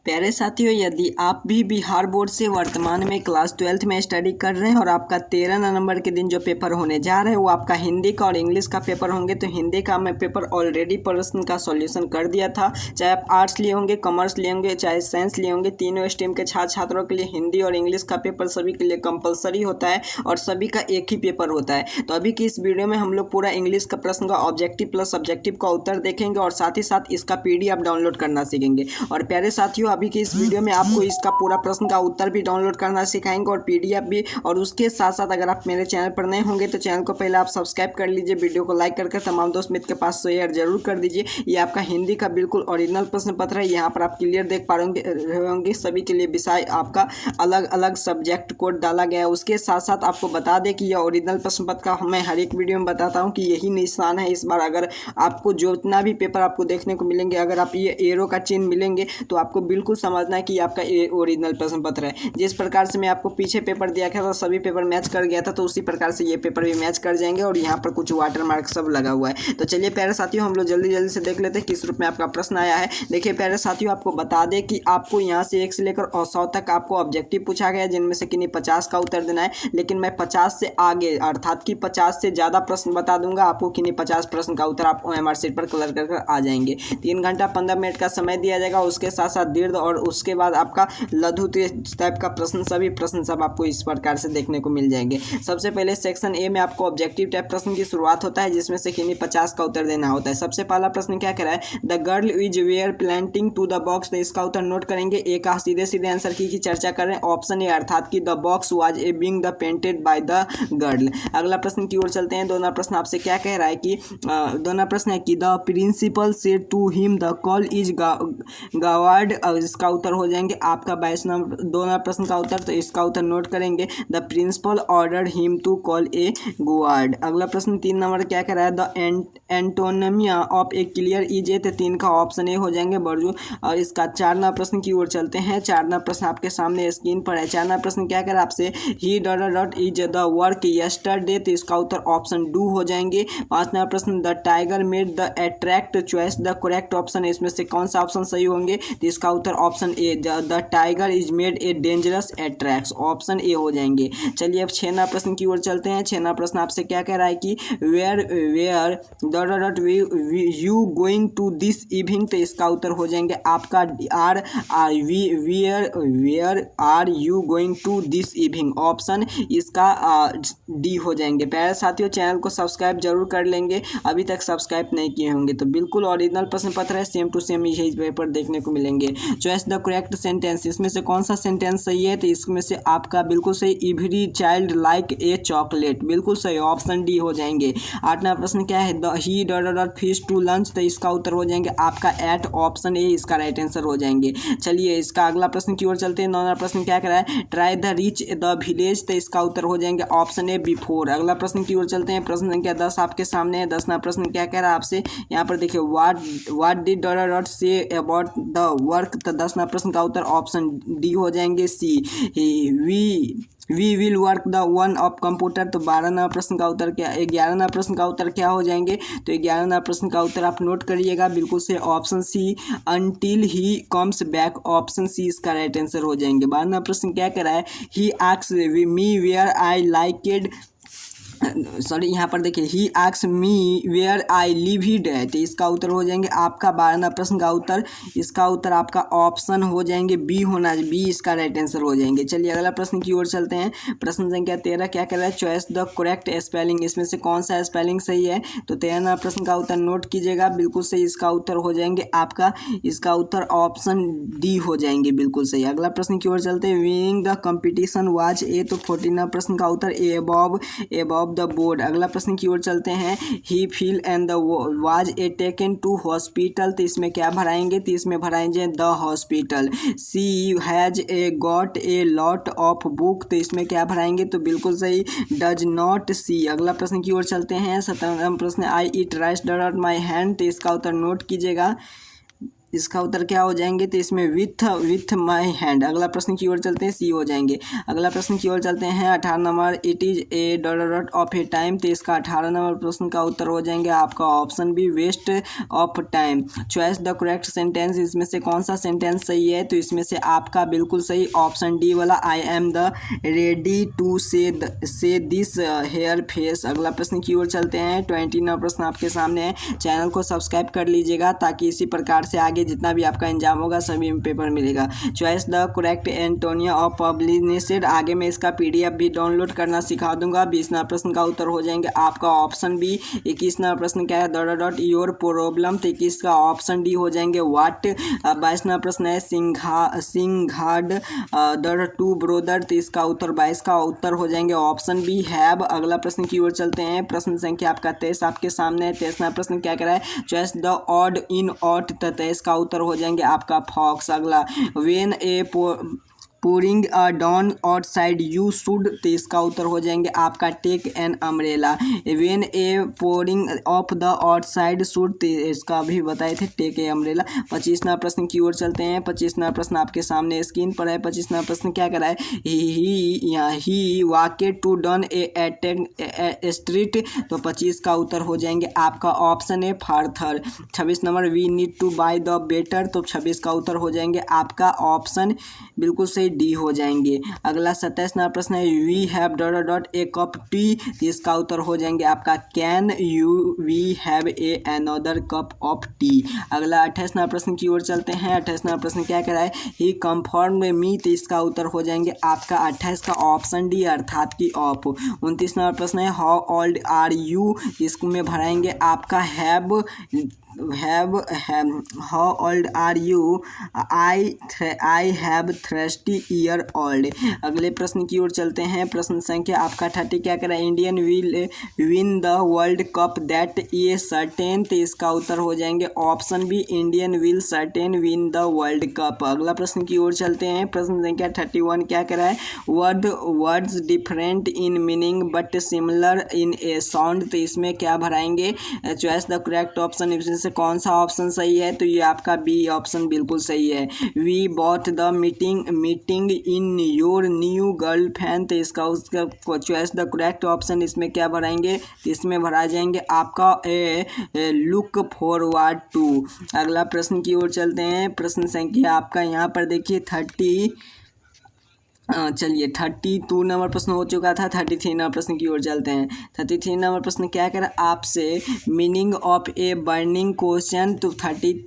प्यारे साथियों, यदि आप भी बिहार बोर्ड से वर्तमान में क्लास 12th में स्टडी कर रहे हैं और आपका 13 नवंबर के दिन जो पेपर होने जा रहा है वो आपका हिंदी का और इंग्लिश का पेपर होंगे, तो हिंदी का मैं पेपर ऑलरेडी प्रश्न का सॉल्यूशन कर दिया था। चाहे आप आर्ट्स लिए होंगे, कॉमर्स लिए होंगे, चाहे साइंस लिए होंगे, तीनों स्ट्रीम के छात्रों के लिए हिंदी और इंग्लिश का पेपर सभी के लिए कंपलसरी होता है और सभी का एक ही पेपर होता है। तो अभी की इस वीडियो में हम लोग पूरा इंग्लिश का प्रश्न का ऑब्जेक्टिव प्लस सब्जेक्टिव का उत्तर देखेंगे और साथ ही साथ इसका PDF डाउनलोड करना सीखेंगे। और प्यारे साथियों, अभी की इस वीडियो में आपको इसका पूरा प्रश्न का उत्तर भी डाउनलोड करना सिखाएंगे और PDF भी। और उसके साथ साथ अगर आप मेरे चैनल पर नए होंगे तो चैनल को पहले आप सब्सक्राइब कर लीजिए, वीडियो को लाइक करके तमाम दोस्त मित्र के पास शेयर जरूर कर दीजिए। ये आपका हिंदी का बिल्कुल ओरिजिनल प्रश्न पत्र है। यहाँ पर आप क्लियर देख पा रहे होंगे सभी के लिए विषय आपका अलग अलग सब्जेक्ट कोड डाला गया है। उसके साथ साथ आपको बता दें कि यह ओरिजिनल प्रश्न पत्र का मैं हर एक वीडियो में बताता हूँ कि यही निशान है इस बार। अगर आपको जितना भी पेपर आपको देखने को मिलेंगे, अगर आप ये एरो का चिन्ह मिलेंगे तो आपको बिल्कुल समझना है कि आपका ये ओरिजिनल प्रश्न पत्र है। जिस प्रकार से मैं आपको पीछे पेपर दिया था तो सभी पेपर मैच कर गया था, तो उसी प्रकार से ये पेपर भी मैच कर जाएंगे। और यहाँ पर कुछ वाटर मार्क सब लगा हुआ है। तो चलिए प्यारे साथियों, हम लोग जल्दी से देख लेते हैं किस रूप में आपका प्रश्न आया है। देखिए प्यारे साथियों, आपको बता दें कि आपको यहाँ से 1 से लेकर 100 तक आपको ऑब्जेक्टिव पूछा गया है, जिनमें से किन्हीं 50 का उत्तर देना है। लेकिन मैं 50 से आगे अर्थात कि 50 से ज़्यादा प्रश्न बता दूंगा आपको, किन्हीं 50 प्रश्न का उत्तर आप OMR शीट पर कलर कर आ जाएंगे। 3 घंटा 15 मिनट का समय दिया जाएगा। उसके साथ साथ दीर्घ और उसके बाद आपका लघु टाइप का प्रश्न, सभी प्रश्न सब आपको इस प्रकार से देखने को मिल जाएंगे। सबसे पहले सेक्शन ए में आपको ऑब्जेक्टिव टाइप प्रश्न की शुरुआत होता है, जिसमें से किन्हीं 50 का उत्तर देना होता है। सबसे पहला प्रश्न क्या कह रहा है, the girl is where planting to the box. तो इसका उत्तर नोट करेंगे। ए का सीधे आंसर की चर्चा करें। ऑप्शन ए अर्थात कि the box was a being the painted by the girl. अगला प्रश्न की ओर चलते हैं। दोनों प्रश्न आपसे क्या कह रहा है कि दोनों प्रश्न है कि the principal said to him the call is guard. इसका उत्तर हो जाएंगे आपका 22 नंबर दोनों प्रश्न का उत्तर। तो इसका उत्तर नोट करेंगे, the principal ordered him to call a guard. अगला प्रश्न 3 नंबर क्या कह रहा है, the antonym of a clear is a. तो 3 का ऑप्शन ए हो जाएंगे बर्जू। और इसका 4 नंबर प्रश्न की ओर चलते हैं। 4 नंबर प्रश्न आपके सामने स्क्रीन पर है। 4 नंबर प्रश्न क्या कह रहा है आपसे, he dot is the work yesterday. तो इसका उत्तर ऑप्शन 2 हो जाएंगे। 5 नंबर प्रश्न, the tiger made the attract choice. The correct option है, इसमें से कौन सा ऑप्शन सही होंगे। तो इसका उत्तर option A, the tiger is made a dangerous attracts. Option A हो जाएंगे। चलिए अब 6 नंबर प्रश्न की ओर चलते हैं। 6 नंबर प्रश्न आपसे क्या कह रहा है कि where dot you going to this evening. तो इसका उत्तर हो जाएंगे आपका where are you going to this evening. Option इसका डी हो जाएंगे। प्यारे साथियों, चैनल को सब्सक्राइब जरूर कर लेंगे, अभी तक सब्सक्राइब नहीं किए होंगे। तो बिल्कुल ओरिजिनल प्रश्न पत्र है, सेम टू सेम यही पेपर देखने को मिलेंगे। चॉइस द करेक्ट सेंटेंस, इसमें से कौन सा सेंटेंस सही है। तो इसमें से आपका बिल्कुल सही, every child like a chocolate. बिल्कुल सही, ऑप्शन डी हो जाएंगे। 8 नंबर प्रश्न क्या है, the he dot fish to lunch. तो इसका उत्तर हो जाएंगे आपका एट। ऑप्शन ए इसका राइट आंसर हो जाएंगे। चलिए इसका अगला प्रश्न की ओर चलते हैं। 9 नंबर प्रश्न क्या कह रहा है, try the reach the village. तो इसका उत्तर हो जाएंगे ऑप्शन ए बिफोर। अगला प्रश्न की ओर चलते हैं। प्रश्न संख्या 10 आपके सामने है। 10 नंबर प्रश्न क्या कह रहा है आपसे, यहाँ पर देखिए, what did dot say about the work. तो 10 नंबर प्रश्न का उत्तर ऑप्शन डी हो जाएंगे, C. We will work the one of computer. तो 12 नंबर प्रश्न का उत्तर क्या, 11 नंबर प्रश्न का उत्तर क्या हो जाएंगे। तो 11 नंबर प्रश्न का उत्तर आप नोट करिएगा, बिल्कुल से option C, until he comes back. Option C इसका राइट आंसर हो जाएंगे। 12 नंबर प्रश्न क्या कह रहा है, he asks me where I liked. Sorry, यहाँ पर देखिए, he asks me where I live ही है। तो इसका उत्तर हो जाएंगे आपका 12 प्रश्न का उत्तर। इसका उत्तर आपका ऑप्शन हो जाएंगे बी होना, बी इसका राइट आंसर हो जाएंगे। चलिए अगला प्रश्न की ओर चलते हैं। प्रश्न संख्या 13 क्या कह रहा है, चॉइस द करेक्ट स्पेलिंग। इसमें से कौन सा स्पेलिंग सही है। तो 13 प्रश्न का उत्तर नोट कीजिएगा, बिल्कुल सही इसका उत्तर हो जाएंगे आपका, इसका उत्तर ऑप्शन डी हो जाएंगे, बिल्कुल सही। अगला प्रश्न की ओर चलते हैं। Winning the competition was a. तो 14 प्रश्न का उत्तर ए अबव द बोर्ड। अगला प्रश्न की ओर चलते हैं। He feel and the was a taken to hospital. तो इसमें क्या भराएंगे, तो इसमें भराएंगे the hospital. She has a got a lot of book. तो इसमें क्या भराएंगे, तो बिल्कुल सही, डज नॉट सी। अगला प्रश्न की ओर चलते हैं। 17वां प्रश्न, I it rise dot my hand. तो इसका उत्तर नोट कीजिएगा, इसका उत्तर क्या हो जाएंगे, तो इसमें विथ माई हैंड। अगला प्रश्न की ओर चलते हैं, सी हो जाएंगे। अगला प्रश्न की ओर चलते हैं 18 number, it is a dot dot of A time, तो इसका 18 नंबर प्रश्न का उत्तर हो जाएंगे आपका option B, waste of time. Choice the correct sentence, इसमें से कौन सा सेंटेंस सही है, तो इसमें से आपका बिल्कुल सही ऑप्शन डी वाला, I am the ready to say this here face. अगला प्रश्न की ओर चलते हैं, 20 नंबर प्रश्न आपके सामने है। चैनल को सब्सक्राइब कर लीजिएगा ताकि इसी प्रकार से आगे जितना भी आपका एग्जाम होगा सभी में पेपर मिलेगा। Choice the correct antonym of publicity, आगे मैं इसका पीडीएफ भी डाउनलोड करना सिखा दूंगा। 20 नंबर प्रश्न का उत्तर हो जाएंगे आपका ऑप्शन बी। 21 नंबर प्रश्न क्या है, डॉट डॉट योर प्रॉब्लम, तो 21 का ऑप्शन डी हो जाएंगे व्हाट। 22 नंबर प्रश्न है सिंघाड डॉट टू ब्रोदर, तो इसका उत्तर 22 का उत्तर हो जाएंगे ऑप्शन बी, हैव। अगला प्रश्न की ओर चलते हैं, प्रश्न संख्या आपका 23 आपके सामने है। 23 नंबर प्रश्न क्या करा है, choice the odd in out, तो 23 का उत्तर हो जाएंगे आपका फॉक्स। अगला when a pouring down outside you should, तो इसका उत्तर हो जाएंगे आपका take an umbrella. when a pouring of the outside should, तो इसका भी बताए थे टेक ए अम्ब्रेला। 25 नंबर प्रश्न की ओर चलते हैं। 25 नंबर प्रश्न आपके सामने स्क्रीन पर है। 25 नंबर प्रश्न क्या करा है, ही walked to down a street, तो 25 का उत्तर हो जाएंगे आपका ऑप्शन है farther. 26 number we need to buy the better, तो 26 का उत्तर हो जाएंगे आपका ऑप्शन बिल्कुल सही डी हो जाएंगे। अगला 27 नंबर प्रश्न है, we have dot dot a cup tea, इसका उत्तर हो जाएंगे आपका can you we have a another cup of tea. अगला 28 नंबर प्रश्न की ओर चलते हैं। 28 नंबर प्रश्न क्या कह रहा है, ही कम्फर्म मी, तो इसका उत्तर हो जाएंगे आपका 28 का ऑप्शन डी अर्थात की ऑफ। 29 नंबर प्रश्न है, हाउ ओल्ड आर यू, इसमें भराएंगे आपका have how old are you, I have 30 year old. अगले प्रश्न की ओर चलते हैं। प्रश्न संख्या आपका 30 क्या करा, Indian will win the world cup that a certain, तो इसका उत्तर हो जाएंगे option B, Indian will certain win the world cup. अगला प्रश्न की ओर चलते हैं। प्रश्न संख्या 31 क्या करा है, words different in meaning but similar in A sound, तो इसमें क्या भराएंगे, चॉइस द करेक्ट ऑप्शन, इसमें से कौन सा ऑप्शन सही है, तो ये आपका बी ऑप्शन बिल्कुल सही है। We bought the meeting in your new girlfriend, तो इसका उसका चॉइस द करेक्ट ऑप्शन, इसमें क्या भराएंगे, इसमें भरा जाएंगे आपका ए लुक फॉरवर्ड टू। अगला प्रश्न की ओर चलते हैं। प्रश्न संख्या आपका यहाँ पर देखिए 32 नंबर प्रश्न हो चुका था। 33 नंबर प्रश्न की ओर चलते हैं। 33 नंबर प्रश्न क्या कर आपसे, meaning of a burning question, तो 33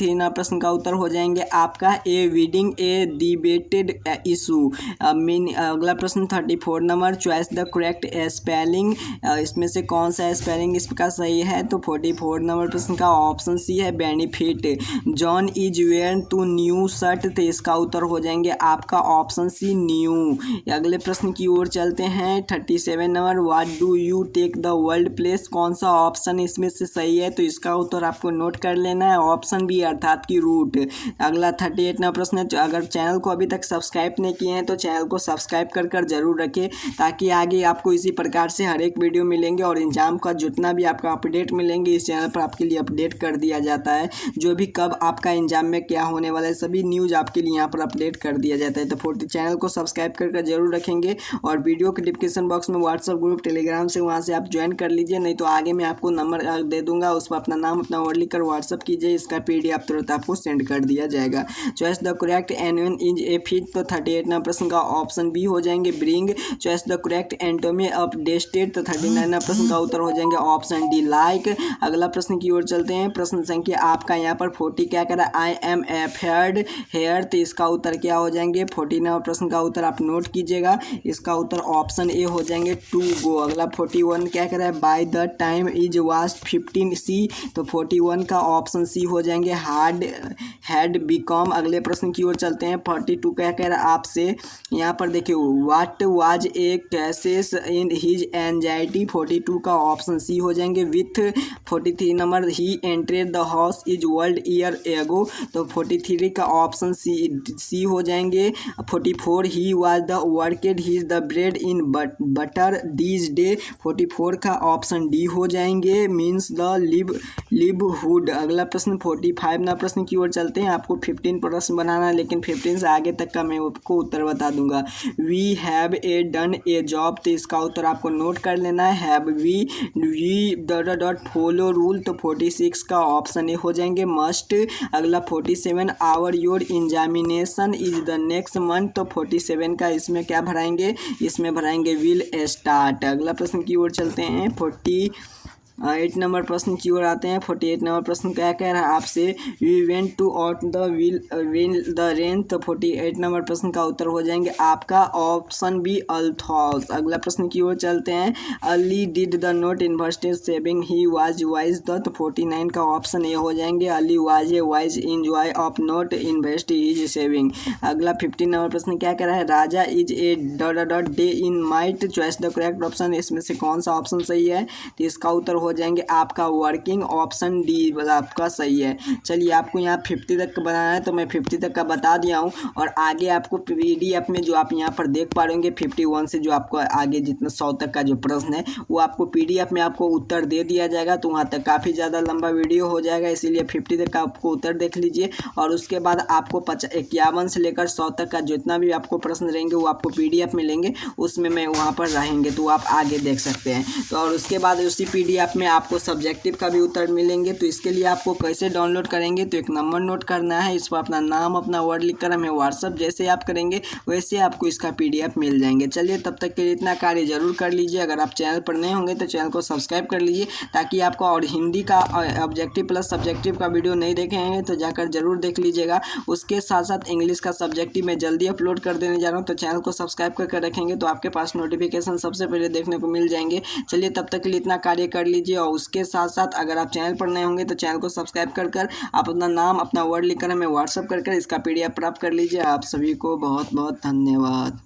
नंबर प्रश्न का उत्तर हो जाएंगे आपका ए रीडिंग ए डिबेटेड इशू। अगला प्रश्न 34 number, choice the correct spelling, इसमें से कौन सा स्पेलिंग इसका सही है, तो 44 नंबर प्रश्न का ऑप्शन सी है benefit. John is wearing two new shirt, तो इसका उत्तर हो जाएंगे आपका ऑप्शन सी न्यू। अगले प्रश्न की ओर चलते हैं। 37 number, what do you take the world place, कौन सा ऑप्शन इसमें से सही है, तो इसका उत्तर आपको नोट कर लेना है, ऑप्शन बी अर्थात की रूट। अगला 38 नंबर प्रश्न है, अगर चैनल को अभी तक सब्सक्राइब नहीं किए हैं तो चैनल को सब्सक्राइब कर जरूर रखें ताकि आगे आपको इसी प्रकार से हर एक वीडियो मिलेंगे और एग्जाम का जितना भी आपका अपडेट मिलेंगे इस चैनल पर आपके लिए अपडेट कर दिया जाता है। जो भी कब आपका एग्जाम में क्या होने वाला है सभी न्यूज़ आपके लिए यहाँ पर अपडेट कर दिया जाता है। तो चैनल को सब्सक्राइब कर जरूर रखेंगे और वीडियो के डिस्क्रिप्शन बॉक्स में व्हाट्सअप ग्रुप टेलीग्राम से वहाँ से आप ज्वाइन कर लीजिए, नहीं तो आगे मैं आपको नंबर दे दूंगा, उस पर अपना नाम अपना वर्ड लिख कर व्हाट्सअप कीजिए, इसका पीडीएफ तुरंत आपको सेंड कर दिया जाएगा। Choice the correct anyone is a fit, तो 38 नंबर प्रश्न का ऑप्शन बी हो जाएंगे bring. Choice the correct antonym of detested, तो 39 नंबर प्रश्न का उत्तर हो जाएंगे ऑप्शन डी लाइक। अगला प्रश्न की ओर चलते हैं। प्रश्न संख्या आपका यहाँ पर 40 क्या करा, आई एम अफेयर्ड हेयर, तो इसका उत्तर क्या हो जाएंगे, 40 नंबर प्रश्न का उत्तर आप नोट कीजिएगा, इसका उत्तर ऑप्शन ए हो जाएंगे टू गो। अगला 41 क्या करा है, by the time is was 15 सी, तो 41 का ऑप्शन सी हो जाएंगे हार्ड हैड बिकम। अगले प्रश्न की ओर चलते हैं। 42 क्या कह रहा है आपसे, यहाँ पर देखिए what was a cases in his anxiety, 42 का ऑप्शन सी हो जाएंगे with. 43 number, he एंटरेड the house is world year ago, तो 43 का ऑप्शन सी हो जाएंगे। 44 he was the वर्केड he is the bread in butter these day, 44 का ऑप्शन डी हो जाएंगे मीन्स द लिवहुड। अगला प्रश्न प्रश्न 45 नंबर प्रश्न की ओर चलते हैं। आपको 15 प्रश्न बनाना है, लेकिन 15 से आगे तक का मैं आपको उत्तर बता दूंगा। We have a done a job, तो इसका उत्तर आपको नोट कर लेना है। Have we dot follow rule, तो 46 का ऑप्शन ए हो जाएंगे मस्ट। अगला 47 our your examination is the next month, तो 47 का इसमें क्या भराएंगे, इसमें भराएंगे विल स्टार्ट। अगला प्रश्न की ओर चलते हैं। 48 नंबर प्रश्न की ओर आते हैं। 48 नंबर प्रश्न क्या कह रहा है आपसे, we went to out the win the rain, तो 48 नंबर प्रश्न का उत्तर हो जाएंगे आपका ऑप्शन बी अल्थॉस। अगला प्रश्न की ओर चलते हैं। Ali did the not invested saving he was wise the, तो 49 का ऑप्शन ए हो जाएंगे Ali was a wise enjoy of not invest his saving. अगला 50 नंबर प्रश्न क्या कह रहा है, Raja is a dot day in might, choice the correct option, इसमें से कौन सा ऑप्शन सही है, तो इसका उत्तर हो जाएंगे आपका वर्किंग, ऑप्शन डी वाला आपका सही है। चलिए आपको यहाँ 50 तक का बनाना है, तो मैं 50 तक का बता दिया हूँ, और आगे आपको पीडीएफ में जो आप यहाँ पर देख पा रहे होंगे 51 से जो आपको आगे जितना 100 तक का जो प्रश्न है वो आपको पीडीएफ में आपको उत्तर दे दिया जाएगा। तो वहाँ तक काफ़ी ज़्यादा लंबा वीडियो हो जाएगा, इसीलिए 50 तक का आपको उत्तर देख लीजिए, और उसके बाद आपको 51 से लेकर 100 तक का जितना भी आपको प्रश्न रहेंगे वो आपको पीडीएफ मिलेंगे, उसमें मैं वहाँ पर रहेंगे, तो आप आगे देख सकते हैं। तो और उसके बाद उसी पीडीएफ में आपको सब्जेक्टिव का भी उत्तर मिलेंगे। तो इसके लिए आपको कैसे डाउनलोड करेंगे, तो एक नंबर नोट करना है, इस पर अपना नाम अपना वर्ड लिख कर हमें व्हाट्सअप जैसे आप करेंगे वैसे आपको इसका पीडीएफ मिल जाएंगे। चलिए तब तक के लिए इतना कार्य जरूर कर लीजिए। अगर आप चैनल पर नए होंगे तो चैनल को सब्सक्राइब कर लीजिए, ताकि आपको और हिंदी का ऑब्जेक्टिव प्लस सब्जेक्टिव का वीडियो नहीं देखे हैं तो जाकर जरूर देख लीजिएगा। उसके साथ साथ इंग्लिश का सब्जेक्टिव मैं जल्दी अपलोड कर देने जा रहा हूँ, तो चैनल को सब्सक्राइब करके रखेंगे तो आपके पास नोटिफिकेशन सबसे पहले देखने को मिल जाएंगे। चलिए तब तक के लिए इतना कार्य कर लीजिए, और उसके साथ साथ अगर आप चैनल पर नए होंगे तो चैनल को सब्सक्राइब कर आप अपना नाम अपना वर्ड लिखकर हमें व्हाट्सअप कर इसका पीडीएफ प्राप्त कर लीजिए। आप सभी को बहुत बहुत धन्यवाद।